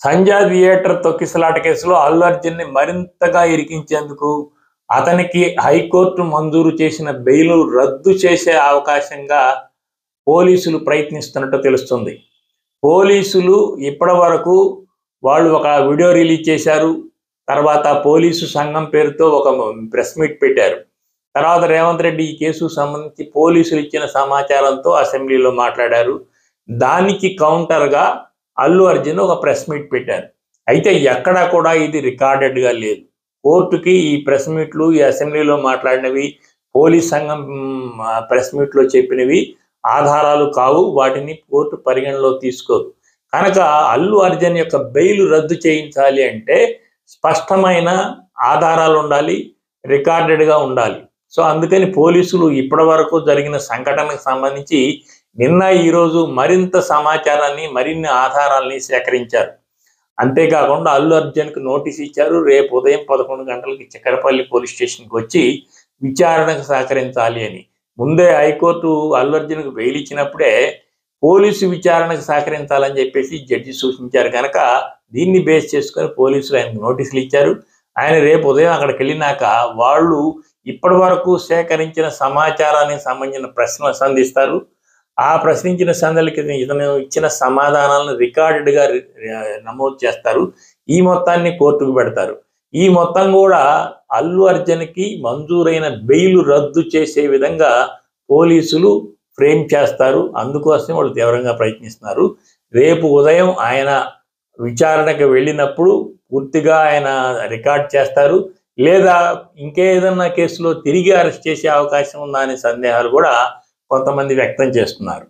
Sanjay theatre తొక్కిసలాట కేసులో అల్లు అర్జున్ ని మరింతగా ఇరికించేందుకు అతనికి హైకోర్టు మంజూరు చేసిన బెయిల్ రద్దు చేసే అవకాశంగా పోలీసులు ప్రయత్నిస్తున్నట్టు తెలుస్తుంది. పోలీసులు ఇప్పటి వరకు వాళ్ళు ఒక వీడియో రిలీజ్ చేశారు. తర్వాత పోలీసు సంఘం పేరుతో ఒక ప్రెస్ మీట్ పెట్టారు. తర్వాత రేవంత్ రెడ్డి ఈ కేసుకు సంబంధించి పోలీసులు ఇచ్చిన సమాచారంతో అసెంబ్లీలో మాట్లాడారు. దానికి కౌంటర్గా అల్లు అర్జున్ ఒక ప్రెస్ మీట్ పెట్టారు. అయితే ఎక్కడా కూడా ఇది రికార్డెడ్గా లేదు. కోర్టుకి ఈ ప్రెస్ మీట్లు, ఈ అసెంబ్లీలో మాట్లాడినవి, పోలీస్ సంఘం ప్రెస్ మీట్లో చెప్పినవి ఆధారాలు కావు. వాటిని కోర్టు పరిగణలో తీసుకోదు. కనుక అల్లు అర్జున్ యొక్క బెయిల్ రద్దు చేయించాలి అంటే స్పష్టమైన ఆధారాలు ఉండాలి, రికార్డెడ్గా ఉండాలి. సో అందుకని పోలీసులు ఇప్పటి వరకు జరిగిన సంఘటనకు సంబంధించి నిన్న ఈరోజు మరింత సమాచారాన్ని, మరిన్ని ఆధారాలని సేకరించారు. అంతేకాకుండా అల్లు అర్జున్కి నోటీస్ ఇచ్చారు. రేపు ఉదయం 11 గంటలకి చిక్కడపల్లి పోలీస్ స్టేషన్కి వచ్చి విచారణకు సహకరించాలి అని. ముందే హైకోర్టు అల్లు అర్జున్కి బెయిల్ ఇచ్చినప్పుడే పోలీసు విచారణకు సహకరించాలని చెప్పేసి జడ్జి సూచించారు. కనుక దీన్ని బేస్ చేసుకొని పోలీసులు ఆయనకు నోటీసులు ఇచ్చారు. ఆయన రేపు ఉదయం అక్కడికి వెళ్ళినాక వాళ్ళు ఇప్పటి వరకు సేకరించిన సమాచారానికి సంబంధించిన ప్రశ్నలు సంధిస్తారు. ఆ ప్రశ్నించిన సందర్భాలకి ఇతను ఇచ్చిన సమాధానాలను రికార్డెడ్గా నమోదు చేస్తారు. ఈ మొత్తాన్ని కోర్టుకు పెడతారు. ఈ మొత్తం కూడా అల్లు అర్జున్కి మంజూరైన బెయిల్ రద్దు చేసే విధంగా పోలీసులు ఫ్రేమ్ చేస్తారు. అందుకోసం వాళ్ళు తీవ్రంగా ప్రయత్నిస్తున్నారు. రేపు ఉదయం ఆయన విచారణకు వెళ్ళినప్పుడు పూర్తిగా ఆయన రికార్డ్ చేస్తారు. లేదా ఇంకేదన్నా కేసులో తిరిగి అరెస్ట్ చేసే అవకాశం ఉందా అనే సందేహాలు కూడా కొంతమంది వ్యక్తం చేస్తున్నారు.